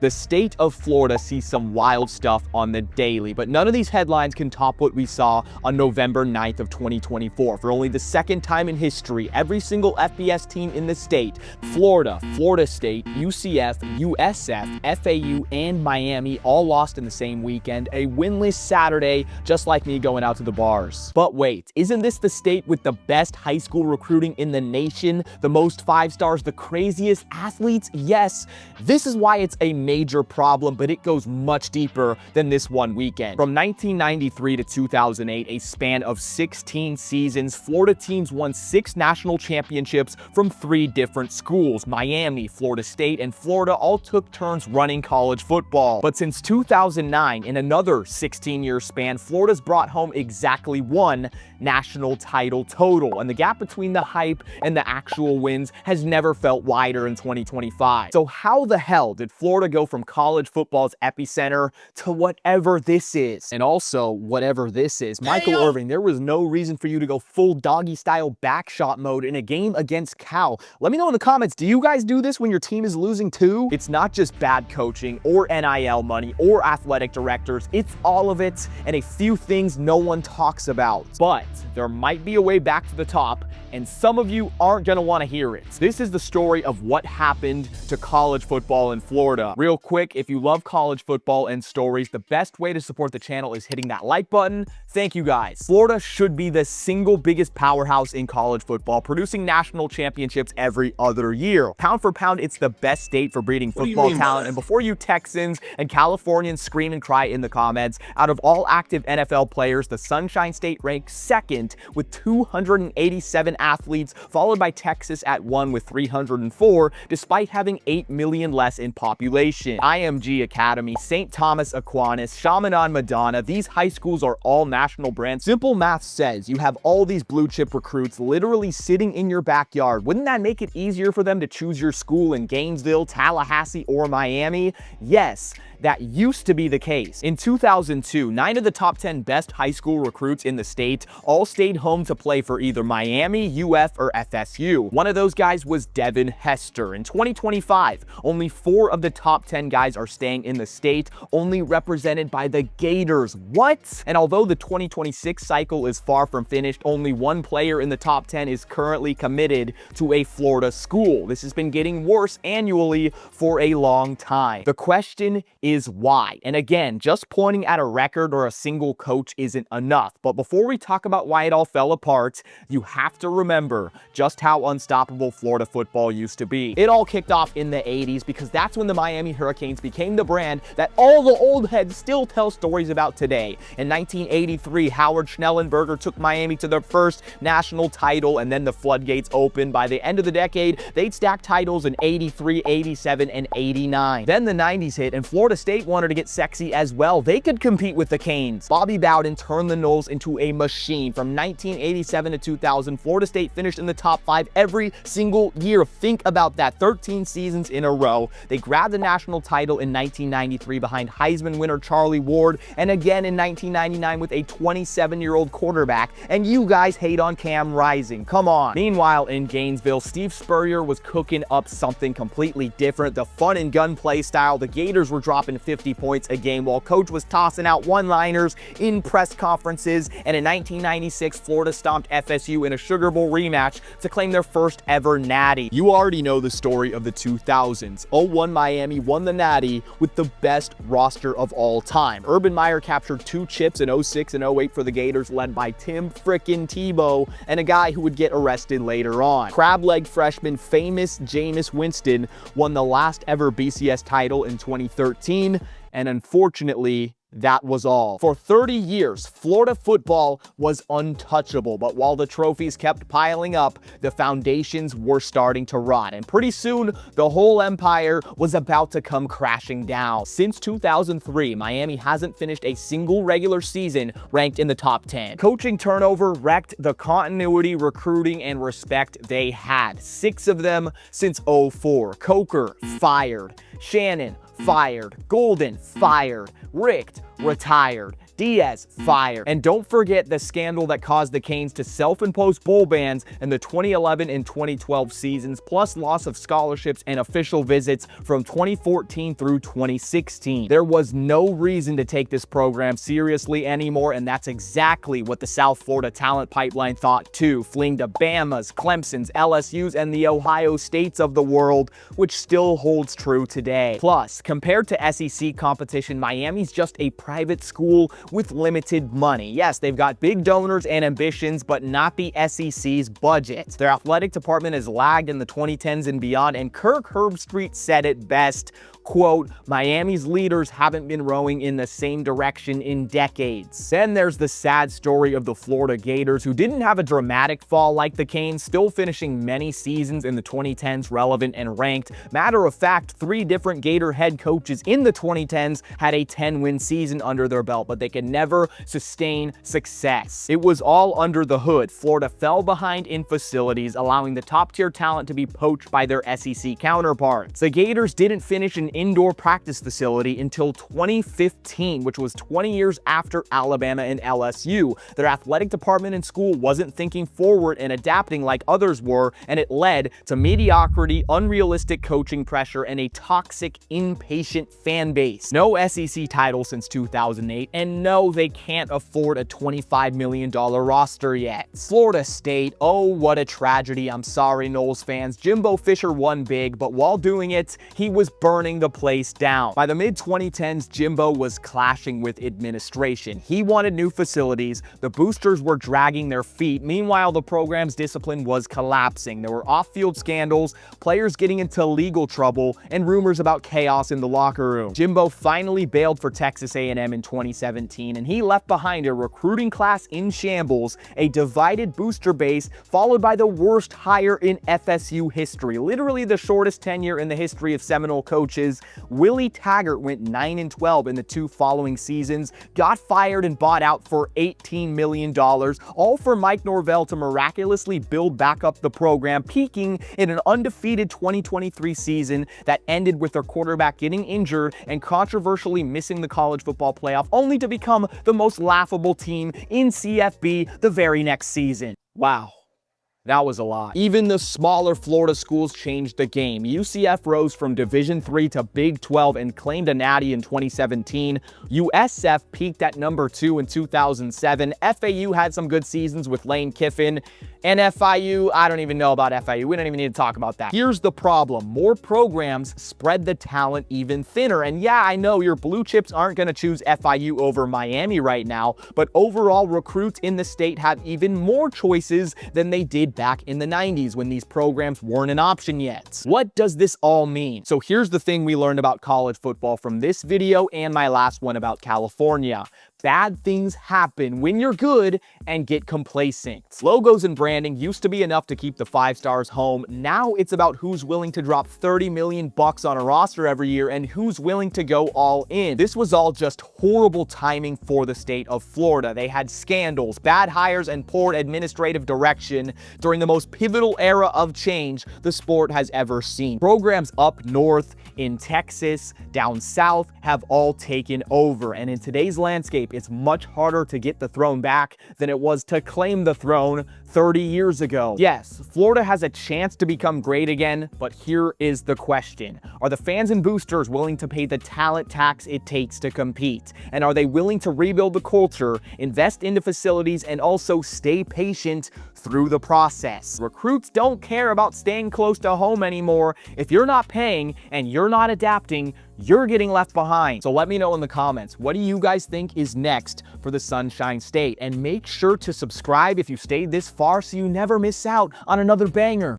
The state of Florida sees some wild stuff on the daily, but none of these headlines can top what we saw on November 9th of 2024. For only the second time in history, every single FBS team in the state, Florida, Florida State, UCF, USF, FAU, and Miami, all lost in the same weekend. A winless Saturday, just like me going out to the bars. But wait, isn't this the state with the best high school recruiting in the nation? The most 5-stars, the craziest athletes? Yes, this is why it's a major problem, but it goes much deeper than this one weekend. From 1993 to 2008, a span of 16 seasons, Florida teams won 6 national championships from 3 different schools. Miami, Florida State, and Florida all took turns running college football. But since 2009, in another 16-year span, Florida's brought home exactly 1 national title total, and the gap between the hype and the actual wins has never felt wider in 2025. So how the hell did Florida go from college football's epicenter to whatever this is? And also, whatever this is, Michael Irvin, there was no reason for you to go full doggy style backshot mode in a game against Cal. Let me know in the comments, do you guys do this when your team is losing too? It's not just bad coaching or NIL money or athletic directors, it's all of it and a few things no one talks about. But there might be a way back to the top, and some of you aren't gonna wanna hear it. This is the story of what happened to college football in Florida. Real quick, if you love college football and stories, the best way to support the channel is hitting that like button. Thank you guys. Florida should be the single biggest powerhouse in college football, producing national championships every other year. Pound for pound, it's the best state for breeding football talent. And before you Texans and Californians scream and cry in the comments, out of all active NFL players, the Sunshine State ranks 2nd with 287 athletes, followed by Texas at 1 with 304, despite having 8 million less in population. IMG Academy, St. Thomas Aquinas, Chaminade Madonna, these high schools are all national brands. Simple math says you have all these blue chip recruits literally sitting in your backyard. Wouldn't that make it easier for them to choose your school in Gainesville, Tallahassee, or Miami? Yes, that used to be the case. In 2002, 9 of the top 10 best high school recruits in the state all stayed home to play for either Miami, UF, or FSU. One of those guys was Devin Hester. In 2025, only 4 of the top 10 guys are staying in the state, only represented by the Gators. What? And although the 2026 cycle is far from finished, only 1 player in the top 10 is currently committed to a Florida school. This has been getting worse annually for a long time. The question is why? And again, just pointing at a record or a single coach isn't enough. But before we talk about why it all fell apart, you have to remember just how unstoppable Florida football used to be. It all kicked off in the 80s because that's when the Miami Hurricanes became the brand that all the old heads still tell stories about today. In 1983, Howard Schnellenberger took Miami to their first national title, and then the floodgates opened. By the end of the decade, they'd stack titles in 83, 87, and 89. Then the 90s hit, and Florida State wanted to get sexy as well. They could compete with the Canes. Bobby Bowden turned the Noles into a machine. From 1987 to 2000, Florida State finished in the top 5 every single year. Think about that, 13 seasons in a row. They grabbed the national title in 1993 behind Heisman winner Charlie Ward, and again in 1999 with a 27-year-old quarterback. And you guys hate on Cam Rising. Come on. Meanwhile, in Gainesville, Steve Spurrier was cooking up something completely different. The fun and gun play style. The Gators were dropping 50 points a game while coach was tossing out one-liners in press conferences. And in 1996, Florida stomped FSU in a Sugar Bowl rematch to claim their first ever natty. You already know the story of the 2000s. 01 Miami won the natty with the best roster of all time. Urban Meyer captured 2 chips in 06 and 08 for the Gators, led by Tim frickin' Tebow and a guy who would get arrested later on. Crab leg freshman famous Jameis Winston won the last ever BCS title in 2013, and unfortunately, that was all. For 30 years, Florida football was untouchable, but while the trophies kept piling up, the foundations were starting to rot, and pretty soon, the whole empire was about to come crashing down. Since 2003, Miami hasn't finished a single regular season ranked in the top 10. Coaching turnover wrecked the continuity, recruiting, and respect they had. 6 of them since 04. Coker, fired. Shannon, fired. Golden, fired. Richt, retired. Diaz, fired. And don't forget the scandal that caused the Canes to self-impose bowl bans in the 2011 and 2012 seasons, plus loss of scholarships and official visits from 2014 through 2016. There was no reason to take this program seriously anymore, and that's exactly what the South Florida talent pipeline thought too, fleeing to Bama's, Clemson's, LSU's, and the Ohio States of the world, which still holds true today. Plus, compared to SEC competition, Miami's just a private school with limited money. Yes, they've got big donors and ambitions, but not the SEC's budget. Their athletic department has lagged in the 2010s and beyond, and Kirk Herbstreit said it best, quote, "Miami's leaders haven't been rowing in the same direction in decades." Then there's the sad story of the Florida Gators, who didn't have a dramatic fall like the Canes, still finishing many seasons in the 2010s relevant and ranked. Matter of fact, 3 different Gator head coaches in the 2010s had a 10-win season under their belt, but they could never sustain success. It was all under the hood. Florida fell behind in facilities, allowing the top-tier talent to be poached by their SEC counterparts. The Gators didn't finish an indoor practice facility until 2015, which was 20 years after Alabama and LSU. Their athletic department in school wasn't thinking forward and adapting like others were, and it led to mediocrity, unrealistic coaching pressure, and a toxic, impatient fan base. No SEC title since 2008, and no, they can't afford a $25 million roster yet. Florida State, oh, what a tragedy. I'm sorry, Noles fans. Jimbo Fisher won big, but while doing it, he was burning the place down. By the mid-2010s, Jimbo was clashing with administration. He wanted new facilities, the boosters were dragging their feet, meanwhile the program's discipline was collapsing. There were off-field scandals, players getting into legal trouble, and rumors about chaos in the locker room. Jimbo finally bailed for Texas A&M in 2017, and he left behind a recruiting class in shambles, a divided booster base, followed by the worst hire in FSU history, literally the shortest tenure in the history of Seminole coaches. Willie Taggart went 9-12 in the 2 following seasons, got fired and bought out for $18 million, all for Mike Norvell to miraculously build back up the program, peaking in an undefeated 2023 season that ended with their quarterback getting injured and controversially missing the college football playoff, only to become the most laughable team in CFB the very next season. Wow. That was a lot. Even the smaller Florida schools changed the game. UCF rose from Division III to Big 12 and claimed a natty in 2017. USF peaked at number 2 in 2007. FAU had some good seasons with Lane Kiffin. And FIU, I don't even know about FIU. We don't even need to talk about that. Here's the problem. More programs spread the talent even thinner. And yeah, I know your blue chips aren't going to choose FIU over Miami right now, but overall recruits in the state have even more choices than they did back in the 90s when these programs weren't an option yet. What does this all mean? So here's the thing we learned about college football from this video and my last one about California. Bad things happen when you're good and get complacent. Logos and branding used to be enough to keep the 5 stars home. Now it's about who's willing to drop $30 million on a roster every year and who's willing to go all in. This was all just horrible timing for the state of Florida. They had scandals, bad hires, and poor administrative direction during the most pivotal era of change the sport has ever seen. Programs up north, in Texas, down south, have all taken over. And in today's landscape, it's much harder to get the throne back than it was to claim the throne 30 years ago. Yes, Florida has a chance to become great again, but here is the question. Are the fans and boosters willing to pay the talent tax it takes to compete? And are they willing to rebuild the culture, invest into facilities, and also stay patient through the process? Recruits don't care about staying close to home anymore. If you're not paying and you're not adapting, you're getting left behind. So let me know in the comments, what do you guys think is next for the Sunshine State? And make sure to subscribe if you stayed this far so you never miss out on another banger.